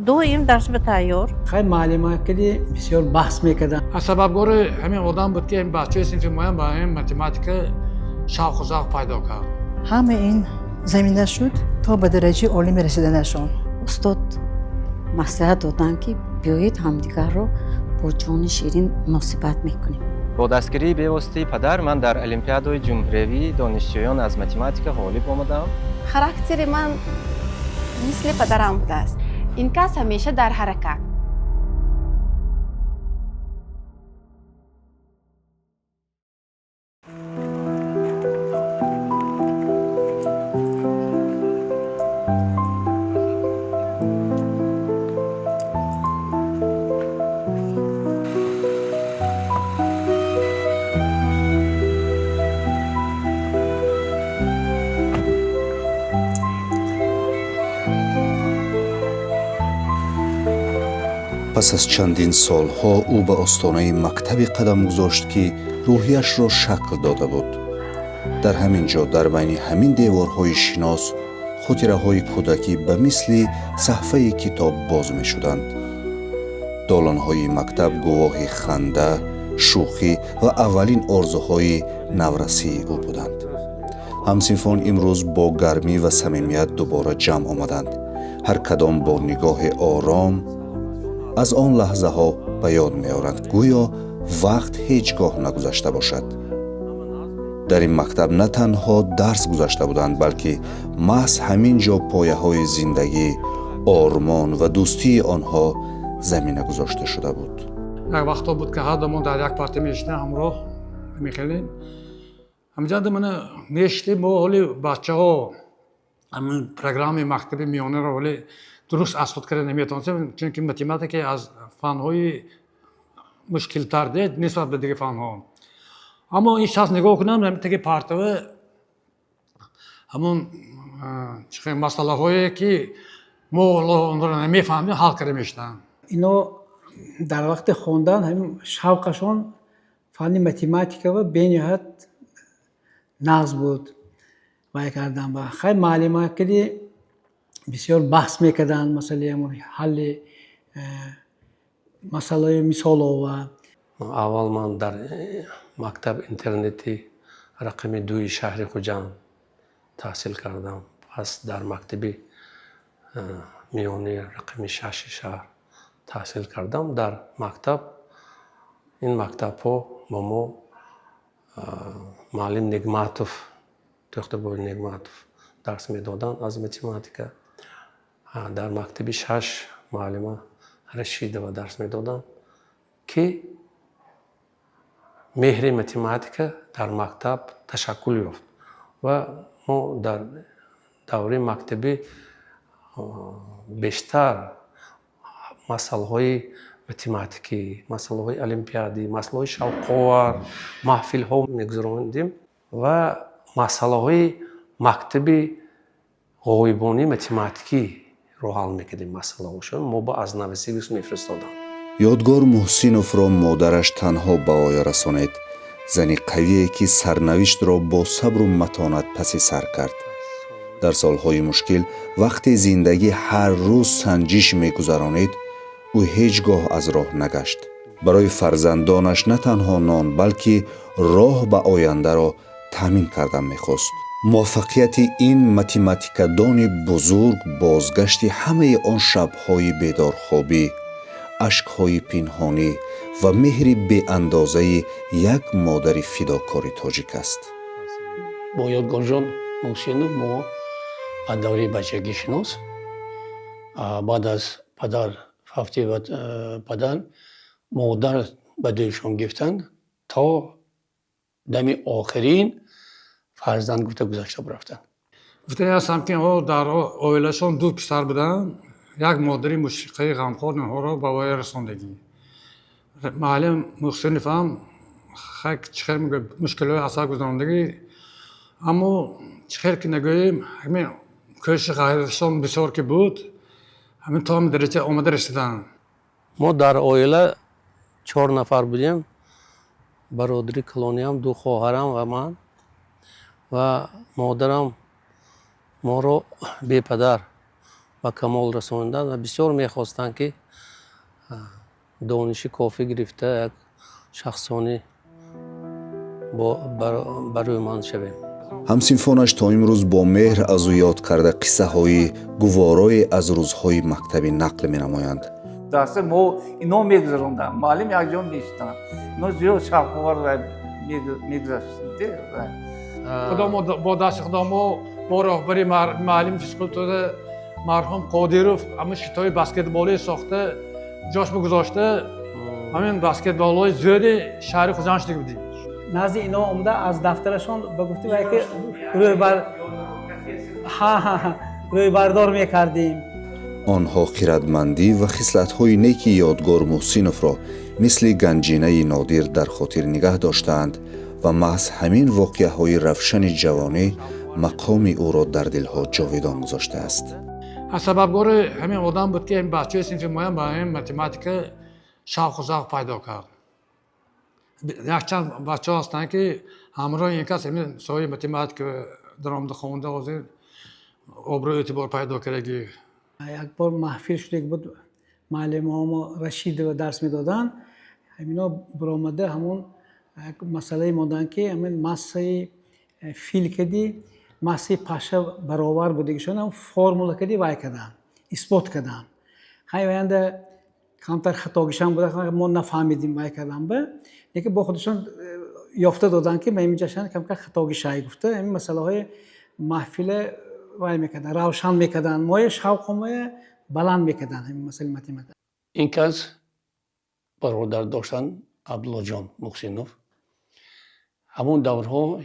دوئیم درس به تیار. خیلی معلومه کلی بسیار بحث میکردن. سببگار همین آدم بود که این بچه صنف مهم با این متماتیک شوق و ذوق پیدا کرد. همه این زمینه شد تا به درجه عالی رسیدنشان. استاد مصلحت دادن که بیایید همدیگر رو با جان شیرین مناسبت میکنیم. با دستگیری به واسطه پدر من در المپیادهای جمهوری دانشجویان از متماتیک غالب آمدم. خاراکتر من مثل پدرم بوده است. این کس همیشه در حرکت. پس از چندین سالها او به آستانه مکتبی قدم گذاشت که روحیش را شکل داده بود. در همین جا در بین همین دیوارهای شناس خاطره‌های کودکی به مثل صفحه کتاب باز می شدند. دالان‌های مکتب گواه خنده، شوخی و اولین آرزوهای نورسی او بودند. همصنفان امروز با گرمی و صمیمیت دوباره جمع آمدند. هر کدام با نگاه آرام از آن لحظه ها به یاد می آورند گویا وقت هیچگاه نگذشته باشد. در این مکتب نه تنها درس گذاشته بودند بلکه محض همین جا پایه های زندگی، آرمان و دوستی آنها زمینه گذاشته شده بود. یک وقتا بود که هر دومون در یک پارتی میشنه همراه میخیلیم. همینجا من میشتیم با حالی بچه ها همین پروگرام مکتبی میانه را حالی درست اسود کرده نمیتونستم چون که متماتیک از فنهای مشکل تر دید نسبت به دیگه فنها. اما این شخص نگاه کنم همین که پارتوه همون چه مسئله هایی که ما اون رو نمیفهمیم حل کرده میشتن. اینا در وقت خوندن همین شوقشون فن متماتیک و بینهایت ناز بود و کردن با خیلی معلومه کلی بسیار بحث میکردن مثلا حل مسئله مثال و اول من در مکتب اینترنتی رقم 2 شهر خوجند تحصیل کردم. پس در مکتب میانی رقم 6 شهر تحصیل کردم. در مکتب این مکتب ها با ما معلم نگماتوف دکتر بوی نگماتوف درس میدادن از متماتیک. در مکتب 6 معلمه رشیده و درس میدادن که مهر متماتیک در مکتب تشکل یافت و ما در دوره مکتبی بیشتر مسائل های متماتیکی، مسائل های المپیادی، مسائل های شوق‌آور، محفل ها میگذراندیم و مسائل های مکتبی غایبانی متماتیکی رو حل میکردیم. مسئله هاشون ما با از نویسیگیش میفرستادم. یادگار محسینوف را مادرش تنها به آیا رسانید. زنی قویه که سرنوشت را با صبر و متانت پسی سر کرد. در سالهای مشکل وقتی زندگی هر روز سنجش میگذرانید او هیچگاه از راه نگشت. برای فرزندانش نه تنها نان بلکه راه به آینده را تامین کردن میخواست. موفقیت این متماتیکدان بزرگ بازگشت همه آن شب‌های بیدارخوابی، اشک‌های پنهانی و مهر بی اندازه یک مادر فداکار تاجیک است. با یادگار جان محسینوف ما از دوره بچگی شناس بعد از پدر فوتی و پدر مادر به دلشان گرفتند تا دم آخرین فرزند گفته گذشته برفتن. گفته هستم که در اویلشون 2 پسر بودن. یک مادری مشفقه غمخوار اونها را به وای رساندگی. معلم محسنوف هم خیلی چخیر میگه مشکلات اثر گذراندگی. اما چخیر که نگوییم همین کش غیرشون بسیار که بود همین تا هم درجه آمده رسیدن. ما در اویله 4 نفر بودیم. برادری کلونیم 2 خواهرم و من و مادرم ما رو بی پدر و کمال رسوندن و بسیار میخواستن که دانش کافی گرفته یک شخصانی برای من شویم. ҳамсинфонаш то имрӯз бо меҳр аз ӯ ёд карда қиссаҳои гуворое аз рӯзҳои мактабӣ нақл менамоянд. درس ما اینا میگذروندن معلم یک جا میشتن اینا زیاد شوق‌آور و میگذشته خدا با دست خدا ما راهبری معلم فیزیکالتور مرحوم قادیروف همین شتای بسکتبالی ساخته جاش گذاشته همین بسکتبال‌های زیادی شهر خوزستان دیگه بودیم. نزد اینا اومده از دفترشون به گفته که رویبردار میکردیم. онҳо хиратмандӣ ва хислатҳои неки ёдгор муҳсиновро мисли ганҷинаи нодир дар хотир нигаҳ доштаанд ва маҳз ҳамин воқеаҳои равшани ҷавонӣ мақоми ӯро дар дилҳо ҷовидон гузоштааст. سببگار همین آدم بود که این بچه صنف مایم با همین متماتیک شوق و ذوق پیدا کرد. یک چند بچه هستن که همراه این کس همین سوی متماتیک درآمد خوانده و آبرو اعتبار پیدا کردگی. یک بار محفل شده بود معلم ها رشید و درس میدادن همینا برآمده همون مسئله ماندن که همین مسئله فیل کدی مسئله پاشه برابر بوده که شون هم فرموله کدی وای کردن اثبات کردن خیلی وینده کمتر خطاگیشان بوده ما نفهمیدیم وای کردن به یکی با خودشون یافته دادن که به اینجاشن کمتر خطاگیشایی گفته همین مسئله های محفل وای میکردن روشن میکردن مایه شوق مایه بلند میکردن همین مسئله متماتیک. این کس برادر داشتن عبدالله جان محسنوف همون دورها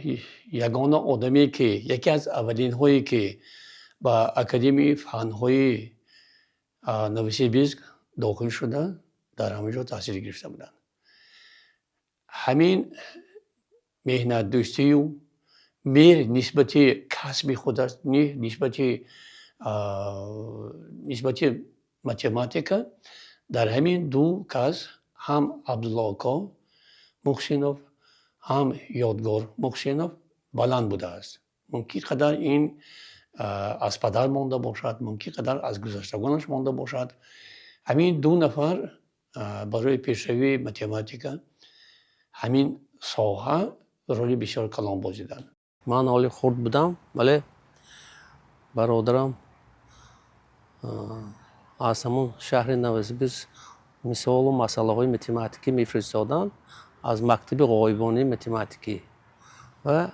یگانه آدمی که یکی از اولین هایی که با اکادمی فنهای نوسیبیسک داخل شده در همینجا تحصیل گرفته بودن. همین مهنت دوستی و میر نسبتی کسب خودش نسبتی متماتیکا در همین دو کس هم عبدالله آقا محسنوف هم یادگار محسنوف بلند بوده است. ممکن قدر این از پدر مانده باشد، ممکن قدر از گذشتگانش مانده باشد. همین دو نفر برای پیشروی متماتیکا همین ساحه رولی بسیار کلان بازیدن. من حالی خورد بودم ولی برادرم از همون شهر نوسیبیسک مثال و مسئله های متماتیکی میفرستادن از مکتب غایبانی متماتیکی و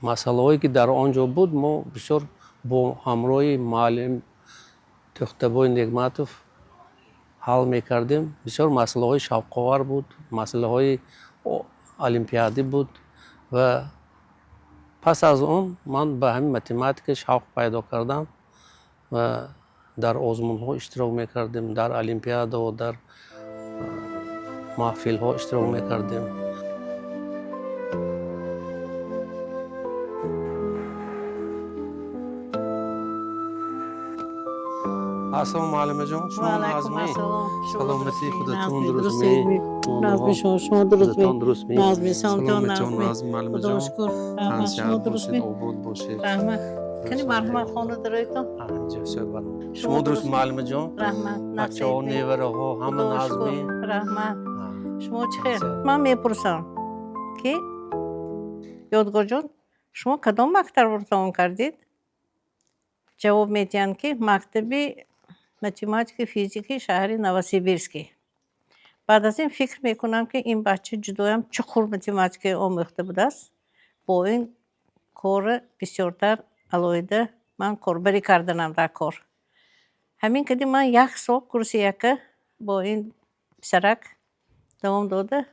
مسئله هایی که در آنجا بود ما بسیار با همراه معلم تختبای نعمتوف حل میکردیم. بسیار مسئله های شوق‌آور بود، مسئله های المپیادی بود و پس از اون من به همین متماتیک شوق پیدا کردم و در آزمون ها اشتراک میکردیم، در المپیاد و در محفل ها اشتراک میکردیم. السلام معلم جان، شما نازمی؟ سلامتی خودتون درست می؟ نازمی شما درست می؟ نازمی سلامتون نازمی نازم معلم خدا جان. شکر رحمت شما تنسیحات درست باشید، می؟ آباد باشید. رحمت کنی مرحمت خانه درایتون شما درست معلم جان؟ رحمت بچه ها نیوره ها همه نازمی؟ رحمت شما چه خیر؟ من میپرسم که یادگار جان شما کدام مکتب رو تمام کردید؟ جواب میدین که مکتبی متماتیک فیزیکی شهر نوسیبیرسکی. بعد از این فکر میکنم که این بچه جدایم چقدر متماتیک آموخته بوده است. با این کار بسیارتر علاوه من کاربری کردنم در کار. همین که من یک سال کورس یکه با این پسرک دوام داده.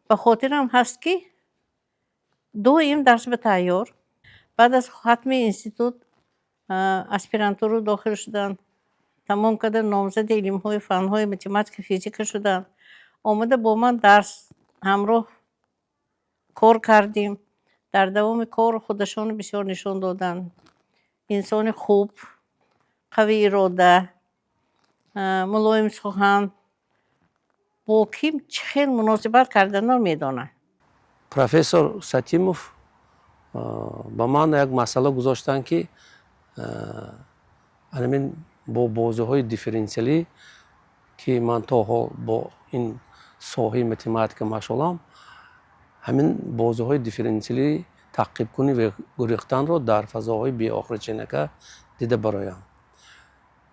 به خاطرم هست که این درس به تیار. بعد از ختم انستیتوت اسپیرانتور رو داخل شدن. تمام کردن نامزد علم های فن های متماتیک فیزیک شدن. آمده با من درس همراه کار کردیم. در دوام کار خودشان بسیار نشان دادن. انسان خوب، قوی اراده، ملایم سخن، با کیم چه مناسبت کردن رو میدانن. پروفسور ساتیموف با من یک مسئله گذاشتن که همین با بازی‌های دیفرانسیلی که من تا حال با این ساحه متماتیک مشغولم، همین بازی‌های دیفرانسیلی تعقیب کنی و گریختن رو در فضاهای بی آخر چینکه دیده برایم.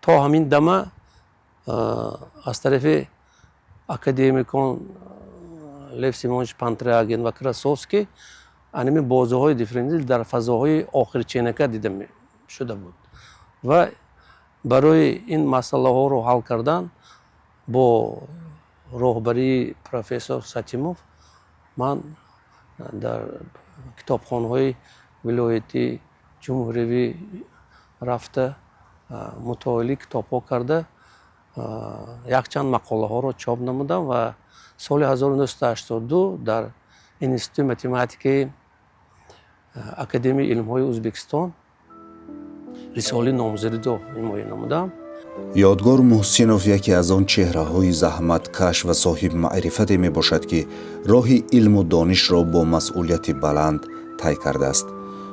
تا همین دمه از طرف اکادمیکون لیو سیمونویچ پانتریاگین و کراسوفسکی همین بازی‌های دیفرانسیلی در فضاهای آخر چینکه دیده شده بود و برای این مسئله ها رو حل کردن با راهبری پروفسور ساتیموف من در کتابخانه‌های ولایتی جمهوری رفته مطالعه کتاب‌ها کرده یک چند مقاله ها رو چاپ نمودم و سال 1982 در انستیتوت متماتیک اکادمی علم‌های ازبکستان رساله نامزدی رو حمایت نمودم. یادگار محسنوف یکی از آن چهره‌های زحمتکش و صاحب معرفت می باشد که راه علم و دانش را با مسئولیت بلند طی کرده است.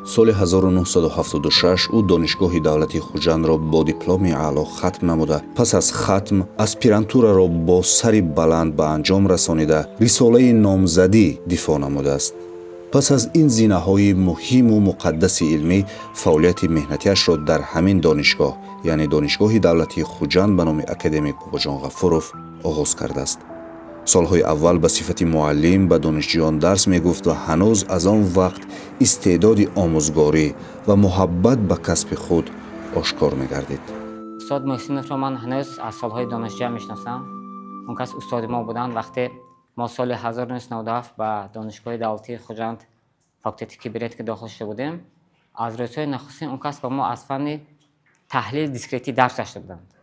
سال 1976 او دانشگاه دولتی خوجند را با دیپلم اعلی ختم نموده، پس از ختم اسپیرانتورا را با سر بلند به انجام رسانیده رساله نامزدی دفاع نموده است. پس از این زینه‌های مهم و مقدس علمی فعالیت مهنتیش را در همین دانشگاه یعنی دانشگاه دولتی خوجند به نام اکادمیک باباجان غفوروف آغاز کرده است. سالهای اول به صفت معلم به دانشجویان درس می‌گفت و هنوز از آن وقت استعداد آموزگاری و محبت به کسب خود آشکار می‌گردید. استاد محسنوف را من هنوز از سالهای دانشجویی می‌شناسم. اون کس استاد ما بودند وقتی ما سال 1997 به دانشگاه دولتی خوجند فاکولته کبریت که داخل شده بودیم، از روزهای نخستین اون کس با ما از فن تحلیل دیسکریتی درس داشته بودند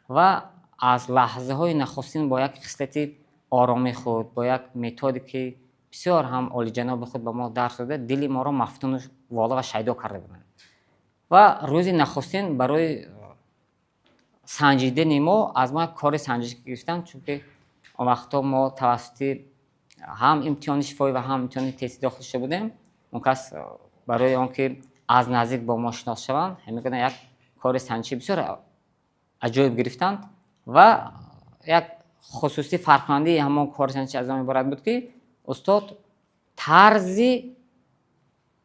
و از لحظه های نخستین با یک خصلت آرامی خود، با یک متدی که بسیار هم عالی جناب خود با ما درس داده، دل ما را مفتون والا و شیدا کرده بودند و روز نخستین برای سنجیدن ما از ما کار سنجش گرفتند، چون که اون وقتا ما توسط هم امتحان شفایی و هم امتحان تستی داخل شده بودیم. اون کس برای آنکه از نزدیک با ما شناس شوند همین یک کار سنجشی بسیار عجایب گرفتند و یک خصوصی فرق‌کننده همان کار سنجشی از آن عبارت بود که استاد طرز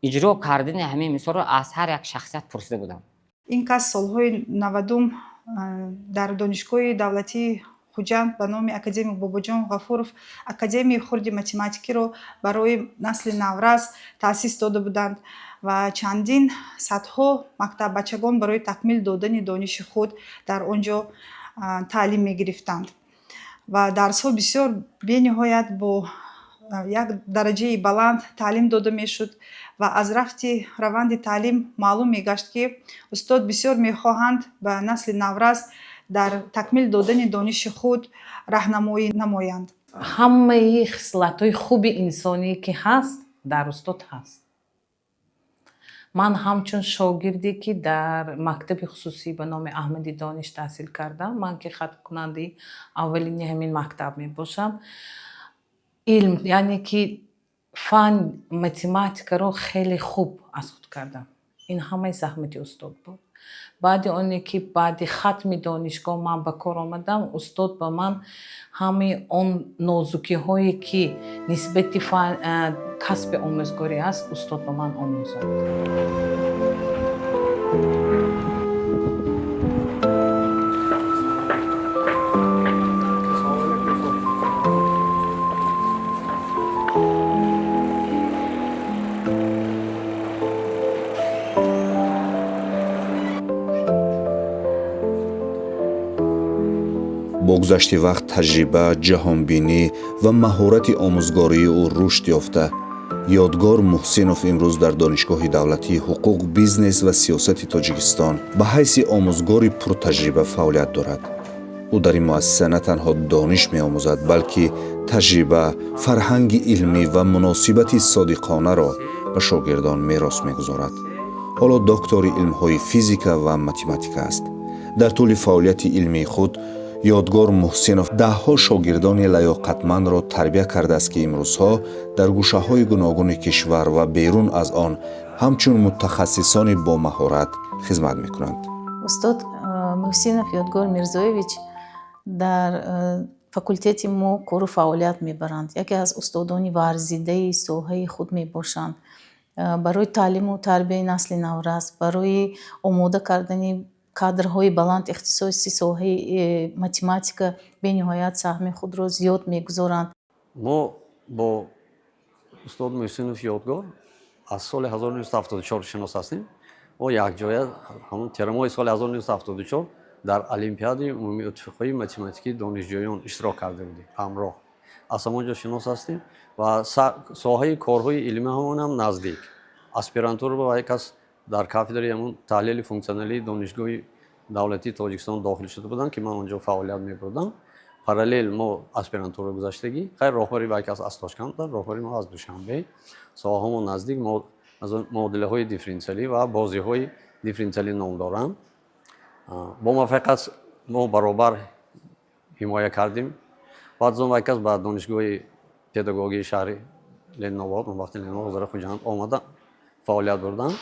اجرا کردن همین مثال را از هر یک شخصیت پرسیده بودند. این کس سالهای 90 در دانشگاه دولتی خوجند به نام اکادمی باباجان غفوروف اکادمی خرد متماتیکی رو برای نسل نورز تأسیس داده بودند و چندین صدها مکتب بچگان برای تکمیل دادن دانش خود در آنجا تعلیم می گرفتند و درس ها بسیار بی‌نهایت با یک درجه بلند تعلیم داده می شد و از رفتی روند تعلیم معلوم می گشت که استاد بسیار می خواهند به نسل نورز در تکمیل دادن دانش خود راهنمایی نمایند. همه خصلت‌های خوب انسانی که هست در استاد هست. من همچون شاگردی که در مکتب خصوصی به نام احمدی دانش تحصیل کردم، من که ختم کننده اولین همین مکتب می باشم، علم یعنی که فن متماتیک رو خیلی خوب از خود کردم. این همه زحمت استاد بود. بعد اونی که بعد ختم دانشگاه من به کار آمدم، استاد به من همه اون نازکی هایی که نسبت کسب آموزگاری است استاد به من آموزد. با گذشت وقت تجربه، جهانبینی و مهارت آموزگاری او رشد یافته، یادگار محسنوف امروز در دانشگاه دولتی حقوق، بیزنس و سیاست تاجیکستان به حیث آموزگار پرتجربه فعالیت دارد. او در این مؤسسه نه تنها دانش می آموزد بلکه تجربه، فرهنگ علمی و مناسبت صادقانه را به شاگردان میراث میگذارد. حالا دکتر علم‌های فیزیکا و متماتیک است. در طول فعالیت علمی خود یادگار محسنوف ده‌ها شاگردان لیاقتمند را تربیت کرده است که امروزها در گوشه‌های گوناگون کشور و بیرون از آن همچون متخصصان با مهارت خدمت میکنند. استاد محسنов یادگار میرزایویچ در فاکولتت ما کار و فعالیت میبرند. یکی از استادان ورزیده ساحه خود میباشند. برای تعلیم و تربیت نسل نورس، برای آماده کردن کادرهای بلند اختصاصی ساحه متماتیکا به نهایت سهم خود را زیاد میگذارند. ما با استاد محسنов یادگار از سال 1974 شناس هستیم. ما یک جای همون ترمای سال 1974 در المپیاد عمومی اتفاقی متماتیکی دانشجویان اشتراک کرده بودیم همراه. از همونجا شناس هستیم و ساحه کارهای علمی همون هم نزدیک. اسپیرانتور با یک از در کافدری همون تحلیل فونکسیونالی دانشگاه دولتی تاجیکستان داخل شده بودن که من اونجا فعالیت می‌بردم. پارالل ما اسپیرانتور گذاشتگی خیر راهبری با یک از استاشکند دار راهبری ما از دوشنبه ساحه‌مون نزدیک ما از معادله‌های دیفرانسیلی و بازی‌های دیفرانسیلی نام دارم. با موافقت ما برابر حمایت کردیم. بعد از اون یک از با دانشگاه پداگوژی شهری لنوآباد من وقتی لنوآباد وزارت خجالت آمدم فعالیت بردم.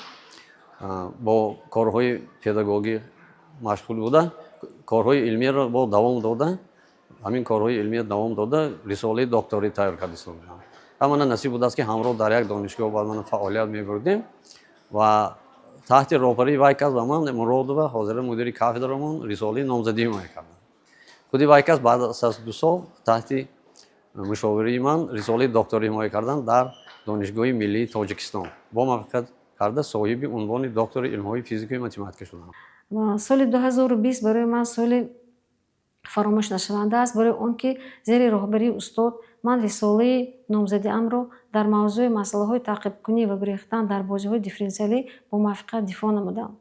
با کارهای پداگوژی مشغول بودم. کارهای علمی را با دوام دادم. همین کارهای علمی دوام داده رساله دکتری تیار کردیم. اما نصیب بود است که همراه در یک دانشگاه با من فعالیت می‌بردیم و تحت راهبری و یک از من مراد و حاضر مدیر کافدرمون رساله نامزدی ما کردم. خودی و یک از بعد از 2 سال تحت مشاوره من رساله دکتری ما کردم در دانشگاه ملی تاجیکستان. با موفقیت کرده صاحب عنوان دکتر علم‌های فیزیک و متماتیک شدم. سال 2020 برای من سال فراموش نشونده است برای اون که زیر راهبری استاد من رساله نامزدی‌ام را در موضوع مسائل تعقیب کنی و گریختن در بازی‌های دیفرانسیلی با موفقیت دفاع نمودم.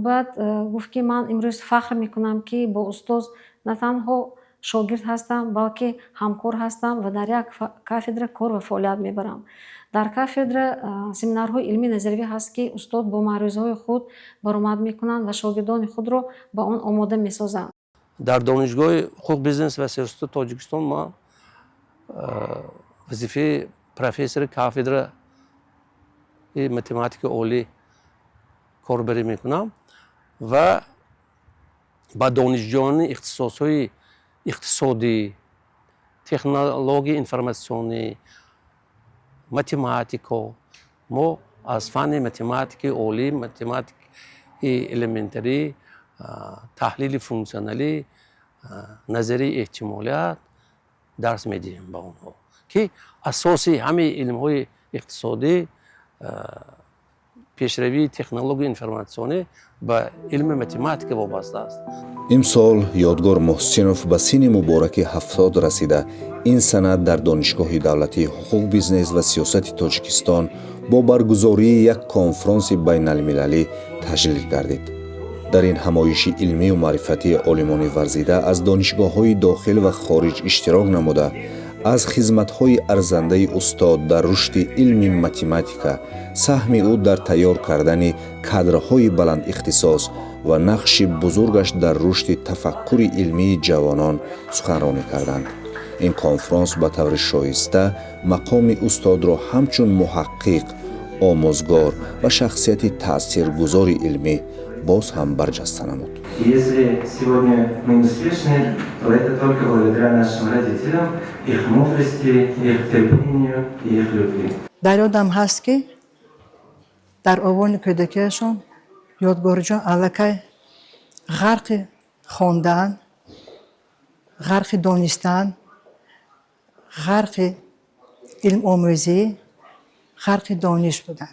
بعد گفت که من امروز فخر میکنم که با استاد نه تنها شاگرد هستم بلکه همکار هستم و در یک کافدر کار و فعالیت میبرم. در کافدر سمینارهای علمی نظری هست که استاد با معروضه‌های خود برآمد میکنند و شاگردان خود را با آن آماده میسازند. در دانشگاه حقوق بیزنس و سیاست تاجیکستان ما وظیفه پروفسور کافدر متماتیک عالی کاربری میکنم و با دانشجویان اختصاصهای اقتصادی، تکنولوژی انفرماسیونی، متماتیکا ما از فن متماتیک عالی، متماتیک الیمنتری، تحلیل فونکسیونالی، نظری احتمالیات درس میدیم با اونها که اساسی همه علم‌های اقتصادی پیشروی تکنولوژی انفرماسیونی با علم متماتیک وابسته است. امسال یادگار محسنов به سن مبارک 70 رسیده این سنه در دانشگاه دولتی حقوق بیزنس و سیاست تاجیکستان با برگزاری یک کنفرانس بین المللی تجلیل گردید. در این همایش علمی و معرفتی عالمان ورزیده از دانشگاه‌های داخل و خارج اشتراک نموده از خدمت‌های ارزنده استاد در رشد علم متماتیکا، سهم او در تیار کردن کادرهای بلند اختصاص و نقش بزرگش در رشد تفکر علمی جوانان سخنرانی کردند. این کنفرانس به طور شایسته مقام استاد را همچون محقق، آموزگار و شخصیت تاثیرگذار علمی باز هم برجسته نمود. Если сегодня мы успешны, то это только благодаря нашим родителям, их мудрости, их терпению и их любви. در یادم هست که در آوان کودکیشون یادگار جان علاقه غرق خواندن، غرق دانستن، غرق علم آموزی، غرق دانش بودن.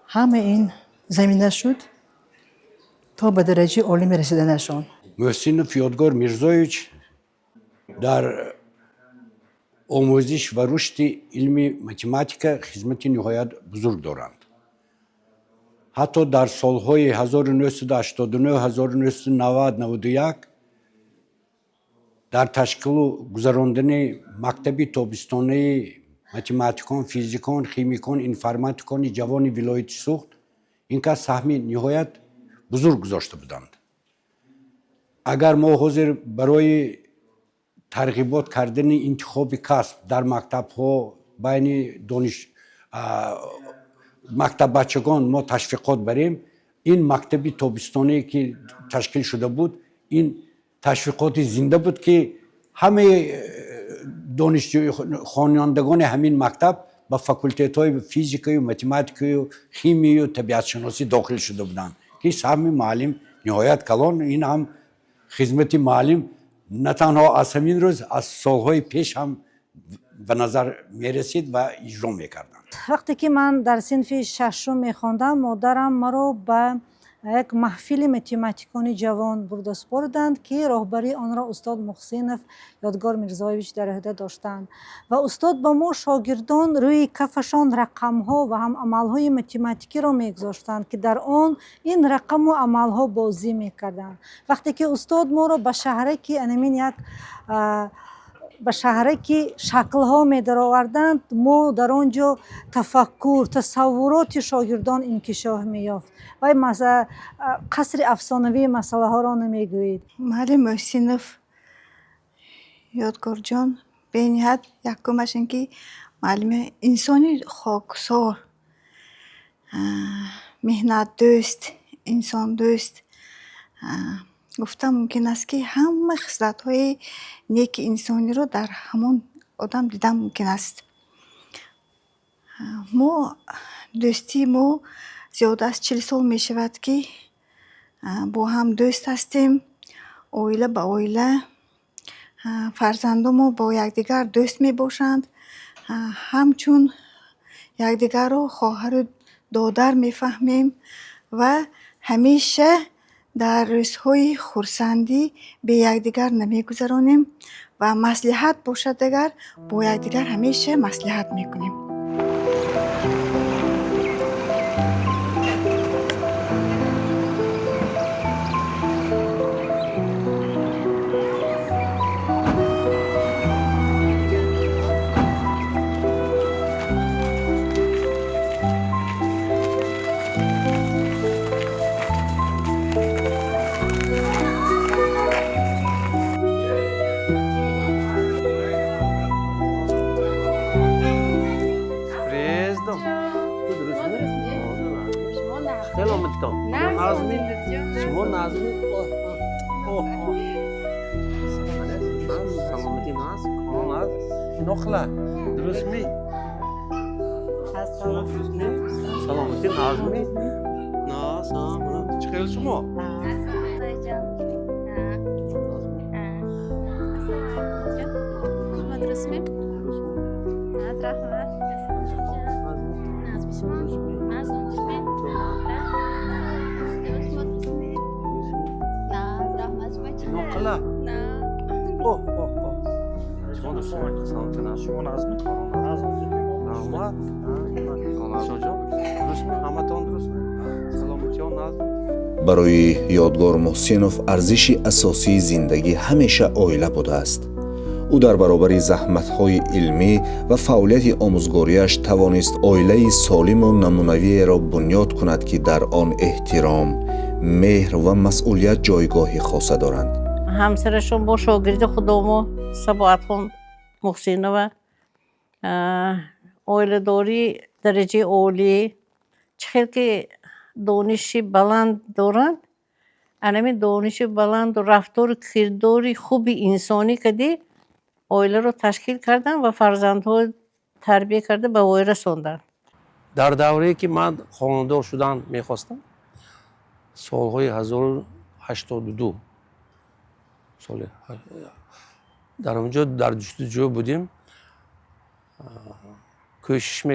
همه این زمینه شد تا به درجه عالی رسیدنشان. محسنов یادگار میرزایویچ در آموزش و رشد علم متماتیکا خدمت نهایت بزرگ دارند. حتی در سالهای 1989 1990 91 در تشکیل و گذراندن مکتب تابستانی متماتیکان، فیزیکان، خیمیکان، انفرماتیکان جوان ولایت سوخت این که سهم نهایت بزرگ گذاشته بودند. اگر ما حاضر برای ترغیبات کردن انتخاب کسب در مکتب ها بین دانش مکتب بچگان ما تشویقات بریم این مکتبی تابستانی که تشکیل شده بود این تشویقات زنده بود که همه دانشجوی خوانندگان همین مکتب با فاکولتیت های فیزیکی و متماتیکی و شیمی و طبیعت شناسی داخل شده بودند که سهم معلم نهایت کلان این هم خدمت معلم نه تنها از همین روز از سالهای پیش هم به نظر می رسید و اجرا می کردند. وقتی که من در صنف ششم می خواندم مادرم مرا به یک محفل متماتیکان جوان برد و سپردند که راهبری آن را استاد محسنف یادگار میرزایویچ در عهده داشتند و استاد با ما شاگردان روی کفشان رقم ها و هم عمل های متماتیکی را میگذاشتند که در آن این رقم و عمل ها بازی میکردند. وقتی که استاد ما را به شهره که انمین یک به شهره که شکل ها می در آوردند ما در آنجا تفکر تصورات شاگردان انکشاف می یافت و قصر افسانوی مسئله ها را نمی گویید. معلم محسنف یادگار جان به نهایت یکمش این که معلم انسانی خاکسار مهنت دوست انسان دوست گفتم ممکن است که همه خصلت های نیک انسانی رو در همون آدم دیدن ممکن است. ما دوستی ما زیاد از 40 سال می شود که با هم دوست هستیم. اویله با اویله فرزندان ما با یکدیگر دوست می باشند. همچون یکدیگر رو خواهر و دادر می فهمیم و همیشه در روزهای خرسندی به یکدیگر نمیگذرانیم و مصلحت باشد دیگر با یکدیگر همیشه مصلحت میکنیم. نخله درست می سلامتی نازمی نه سلام چه خیلی شما درست می از رحمت ناز شما ناز نخله نه شما نازمی رحمت درست می همه تان درست سلامتی ها نازمی. برای یادگار محسنف ارزش اساسی زندگی همیشه عائله بوده است. او در برابر زحمت‌های علمی و فعالیت آموزگاریش توانست عائله سالم و نمونوی را بنیاد کند که در آن احترام، مهر و مسئولیت جایگاه خاصه دارند. همسرشون با شاگرد خودمو سباعت خون محسنه و عائله داری درجه عالی چه که دانش بلند دارند همین دانش بلند و رفتار کرداری خوب انسانی کردی عائله رو تشکیل کردن و فرزندها تربیه کرده به وای رسوندن. در دوره‌ای که من خانواده شدن میخواستم سالهای 1082 سال در اونجا در جستجو بودیم کوشش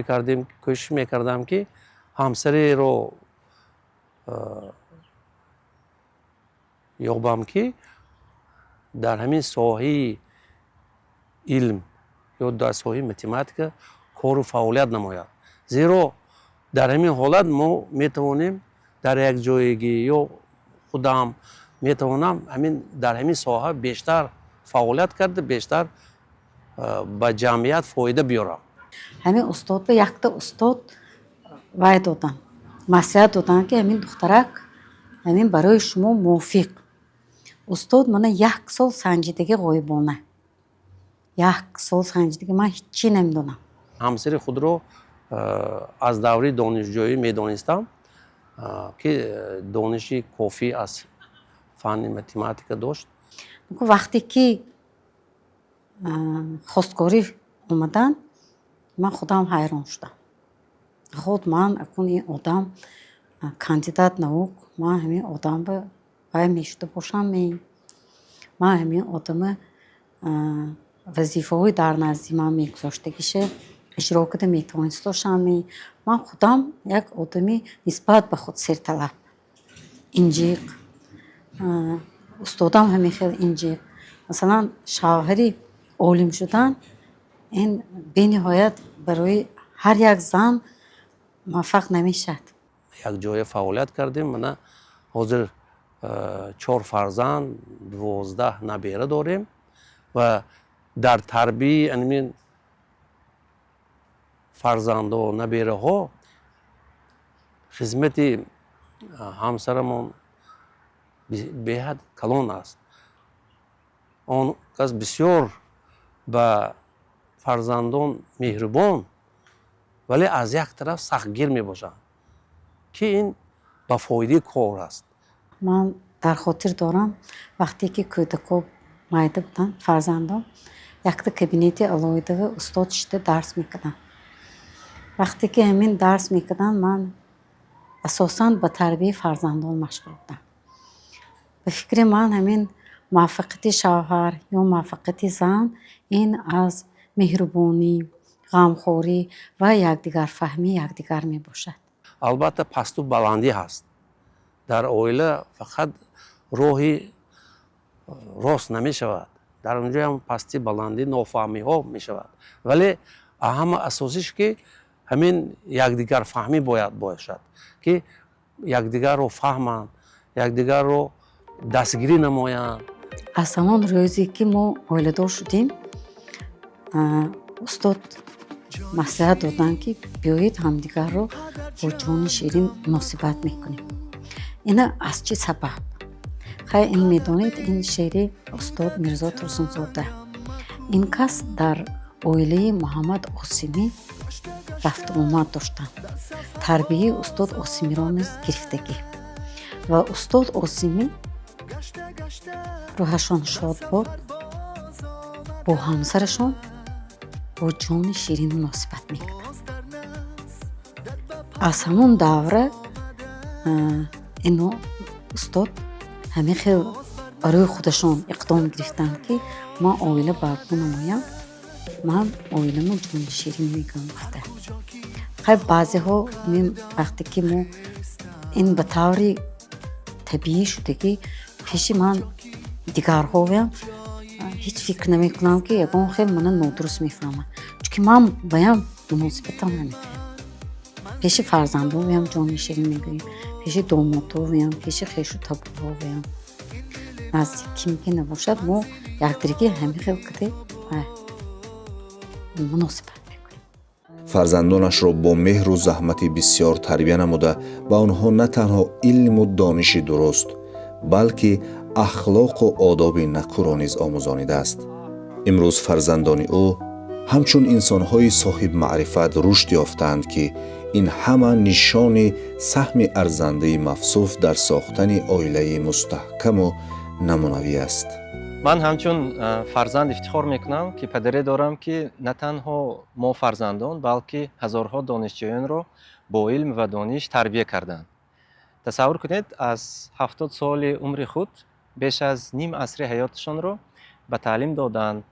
میکردم که همسری رو یابم که در همین ساحه علم یا در ساحه متماتیک کار و فعالیت نماید. زیرا در همین حالت ما میتوانیم در یک جایگی یا خودم میتوانم همین در همین ساحه بیشتر فعالیت کرده بیشتر به جمعیت فایده بیارم. همین استاد به یک تا استاد وای دادن مسئله دادن که همین دخترک همین برای شما موافق. استاد من 1 سال سنجیدگی غایبانه 1 سال سنجیدگی من هیچی نمیدونم. همسر خود رو از دوره دانشجویی میدانستم که دانشی کافی از فن متماتیکا داشت. وقتی که خواستگاری اومدن من خودم حیران شدم. خود من اکنون این آدم کاندیدات نوک من همین آدم به باید میشده باشم من همین آدم وظیفه های در نزدی من میگذاشتگیشه اجرا کده میتونست داشتم من خودم یک آدمی نسبت به خود سرطلب انجیق استادم همین خیلی انجیق مثلا شوهری عالم شدن این به نهایت برای هر یک زن موفق نمیشد. یک جای فعالیت کردیم. من حاضر 4 فرزند 12 نبیره داریم و در تربیت این فرزند و نبیره ها خدمت همسرمون بهد کلان است. آن کس بسیار به فرزندان مهربان ولی از یک طرف سختگیر می باشند که این به فایده کار است. من در خاطر دارم وقتی که کودکان مایده بودن فرزندان یک کابینت علایده و استاد شده درس میکردن. وقتی که همین درس میکردن من اساساً به تربیت فرزندان مشغول بودم. به فکر من همین موفقیت شوهر یا موفقیت زن این از مهربانی، غمخوری و یکدیگر فهمی یکدیگر می باشد. البته پستو بلندی هست. در عائله فقط راهی راست نمی شود. در اونجا هم پستی بلندی نافهمی ها می شود. ولی اهم اساسیش که همین یکدیگر فهمی باید باشد که یکدیگر رو فهمند، یکدیگر رو دستگیری نمایند. از همان روزی که ما عائله دار شدیم استاد مصلحت دادن که بیایید همدیگر رو با جان شیرین مناسبت میکنیم. اینا از چه سبب؟ خیلی این میدانید این شعر استاد میرزا ترسونزاده. این کس در عائله محمد عاصمی رفت اومد داشتن. تربیه استاد عاصمی را نیز گرفتگی و استاد عاصمی روحشان شاد باد با همسرشان با جان شیرین مناسبت میکنند. از همون دوره اینو استاد همه خیلی برای خودشان اقدام گرفتن که ما عائله برپا نمایم من عائله ما جان شیرین میگم گفته. خیلی بعضی ها وقتی که ما این به طوری طبیعی شده که پیش من دیگرها ویم هیچ فکر نمی کنم که یکان خیلی من نادرست میفهمم چون من بایم مناسبتم نمیفهم. پیش فرزندو ویم جان شیرین میگویم، پیش دامادو ویم، پیش خویش و تبوها ویم نزدیکی میگه نباشد ما یکدیگر همه خیلی کده مناسبت میکنیم. فرزندانش را با مهر و زحمت بسیار تربیت نموده به آنها نه تنها علم و دانش درست بلکه اخلاق و آداب نکو را نیز آموزانیده است. امروز فرزندان او همچون انسان‌های صاحب معرفت رشد یافتند که این همه نشان سهم ارزنده مفصوف در ساختن عائله مستحکم و نمونوی است. من همچون فرزند افتخار میکنم که پدری دارم که نه تنها ما فرزندان بلکه هزارها دانشجویان را با علم و دانش تربیت کردند. تصور کنید از 70 سال عمر خود بیش از نیم عصر حیاتشان را به تعلیم دادند،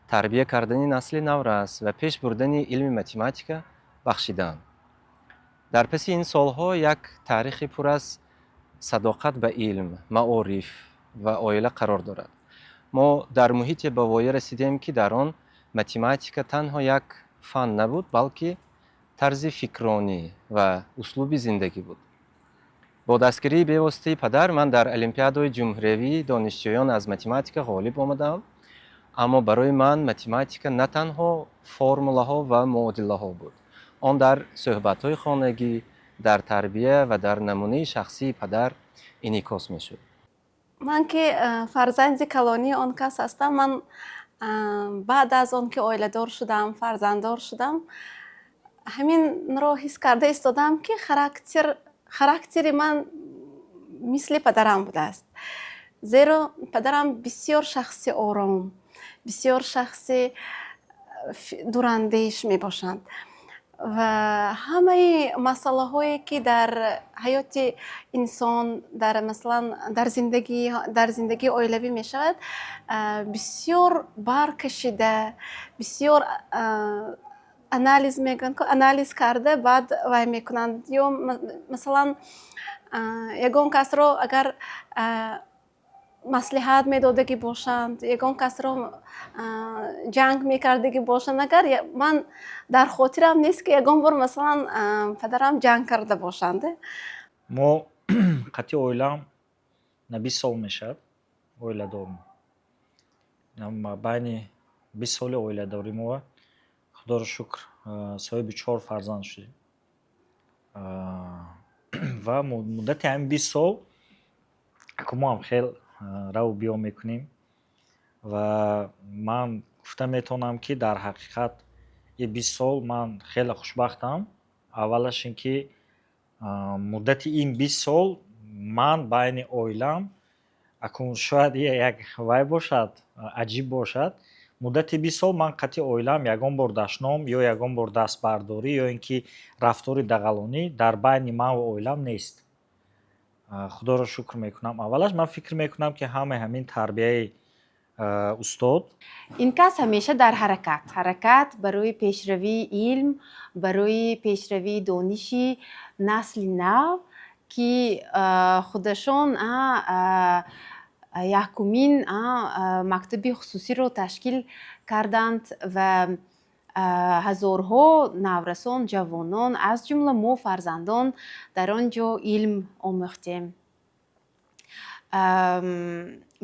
تربیت کردن نسل نورس و پیش بردن علم متماتیکا بخشیدند. در پس این سالها یک تاریخ پر از صداقت به علم، معارف و عائله قرار دارد. ما در محیط به وای رسیدیم که در آن متماتیکا تنها یک فن نبود بلکه طرز فکرانی و اسلوب زندگی بود. با دستگیری به واسطه پدر من در المپیادهای جمهوری دانشجویان از متماتیکا غالب آمدم. اما برای من متماتیکا نه تنها فرمولاها و معادله‌ها بود. آن در صحبت‌های خانگی، در تربیت و در نمونه شخصی پدر انعکاس می‌شد. من که فرزند کلانی آن کس هستم. من بعد از آن که عائله دار شدم، فرزنددار شدم، همین را حس کرده ایستادم که характери ман мисли падарам будааст. зеро падарам бисёр шахси ором, бисёр шахси дурандеш мебошанд ва ҳамаи масъалаҳое ки дар ҳаёти инсон масалан дар зиндагии оилавӣ мешавад бисёр баркашида, бисёр анализ карда баъд вай мекунанд. ё масалан ягон касро агар маслиҳат медодагӣ бошанд, ягон касро ҷанг мекардагӣ бошанд, агар ман дар хотирам нест ки ягон бор масалан падарам ҷанг карда бошанд. мо қатъи оилам на 20 сол мешавад оиладорм. байни 20 соли оиладоримова худоро шукр соҳиби 4 фарзанд шудем ва муддати ҳамин 20 сол мо ҳам хел раву биё мекунем ва ман гуфта метавонам ки дар ҳақиқат ин 20 сол ман хеле хушбахтам. аввалаш ин ки муддати ин 20 сол ман байни оилам акун шояд як вай бошад, аҷиб бошад, муддати 20 сол ман қатъи оилам ягон бор дашном ё ягон бор дастбардорӣ ё ин ки рафтори дағалонӣ дар байни ман ва оилам нест. худоро шукр мекунам. аввалаш ман фикр мекунам ки ҳамин тарбияи устод ин кас ҳамеша дар ҳаракат барои пешравии илм, барои пешравии дониши насли нав ки худашон яҳкумин мактаби хусусиро ташкил карданд ва ҳазорҳо наврасон, ҷавонон, аз ҷумла мо фарзандон дар он ҷо илм омӯхтем.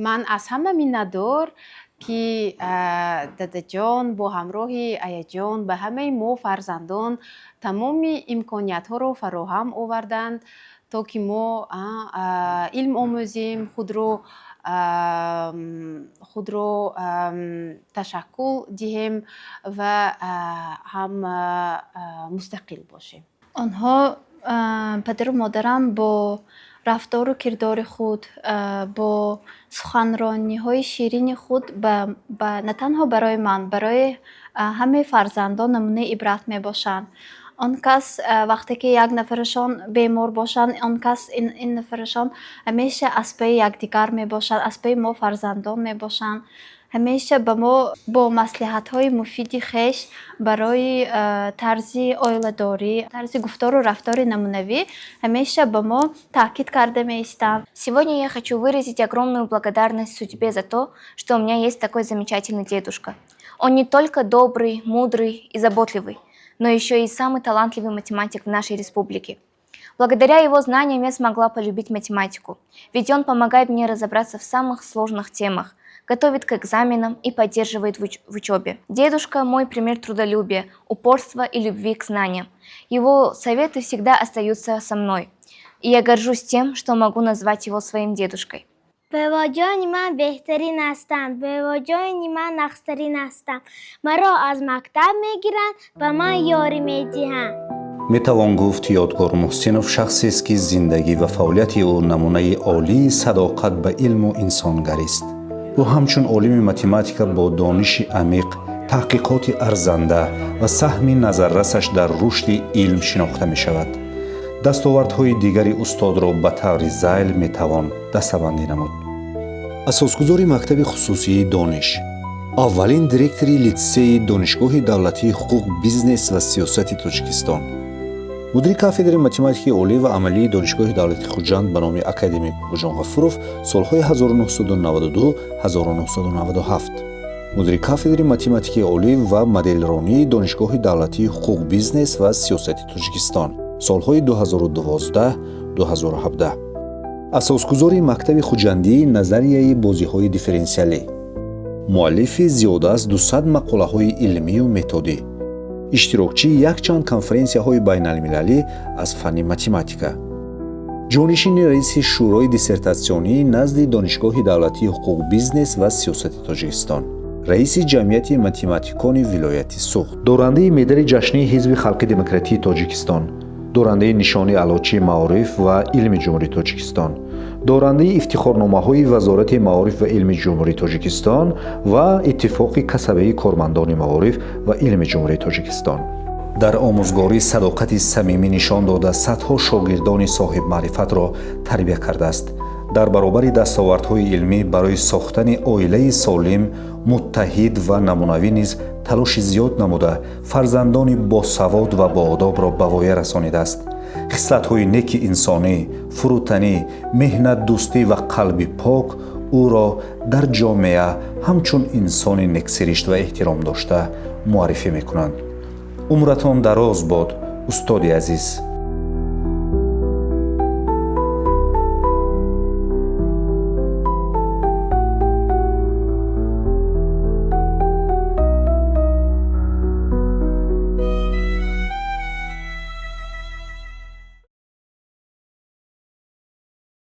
ман аз ҳама миннатдор ки дадаҷон бо ҳамроҳи аяҷон ба ҳамаи мо фарзандон тамоми имкониятҳоро фароҳам оварданд, то ки мо илм омӯзем, худро ташаккул диҳем ва ҳам мустақил бошем. онҳо падару модарам бо рафтору кирдори худ, бо суханрониҳои ширини худ на танҳо барои ман, барои ҳамаи фарзандон намунаи ибрат мебошанд. он кас вақте ки як нафарашон бемор бошанд, он кас ин нафарашон ҳамеша аспаи якдигар мебошанд, аспаи мо фарзандон мебошанд. ҳамеша ба мо бо маслиҳатҳои муфиди хеш барои тарзи оиладорӣ, тарзи гуфтору рафтори намунавӣ ҳамеша ба мо таъкид карда меистанд. Сегодня я хочу выразить огромную благодарность судьбе за то, что у меня есть такой замечательный дедушка. Он не только добрый, мудрый и заботливый, но еще и самый талантливый математик в нашей республике. Благодаря его знаниям я смогла полюбить математику, ведь он помогает мне разобраться в самых сложных темах, готовит к экзаменам и поддерживает в учебе. Дедушка – мой пример трудолюбия, упорства и любви к знаниям. Его советы всегда остаются со мной, и я горжусь тем, что могу назвать его своим дедушкой. بواجان من بهترین هستم، بواجان من نقصترین هستم. مرا از مکتب میگیرن و من یاری میدهند. метавон гуфт ёдгор муҳсинов шахсест ки зиндагӣ ва фаъолияти ӯ намунаи олии садоқат ба илму инсонгарист. ӯ ҳамчун олими математика бо дониши амиқ, таҳқиқоти арзанда ва саҳми назаррасаш дар рушди илм шинохта мешавад. дастовардҳои дигари устодро ба таври зайл метавон дастабандӣ намуд. асосгузори мактаби хусусии дониш, аввалин директори литсеи донишгоҳи давлатии ҳуқуқ, бизнес ва сиёсати Тоҷикистон, мудири кафедраи математикаи олӣ ва амалии донишгоҳи давлати Хуҷанд ба номи академик Бобоҷон Ғафуров солҳои 1992-1997, мудири кафедраи математикаи олӣ ва моделронии донишгоҳи давлатии ҳуқуқ, бизнес ва сиёсати Тоҷикистон солҳои 2012-2017, асосгузори мактаби хуҷандии назарияи бозиҳои дифференсиалӣ, муаллифи зиёда аз 200 мақолаҳои илмию методӣ, иштирокчии якчанд конференсияҳои байналмилалӣ аз фанни математика, ҷонишини раиси шӯрои диссертатсионии назди донишгоҳи давлатии ҳуқуқ, бизнес ва сиёсати Тоҷикистон, раиси ҷамъияти математикони вилояти Суғд, дорандаи медали ҷашнии Ҳизби Халқи Демократии Тоҷикистон, دورنده نشانی علوچی معارف و علم جمهوری تاجیکستان، دورنده افتخارنامه‌های وزارت معارف و علم جمهوری تاجیکستان و اتفاق کسبه کارمندان معارف و علم جمهوری تاجیکستان. در آموزگاری صداقت صمیمی نشان داده صدها شاگردان صاحب معرفت را تربیت کرده است. در برابر دستاوردهای علمی برای ساختن عائله سالم، متحد و نمونوی نیز تلاش زیاد نموده فرزندان باسواد و باآداب را به وایه رسانیده است. خصلت‌های نیک انسانی، فروتنی، مهنت دوستی و قلب پاک او را در جامعه همچون انسان نکسرشت و احترام داشته معرفی می‌کنند. عمرتان دراز باد استاد عزیز.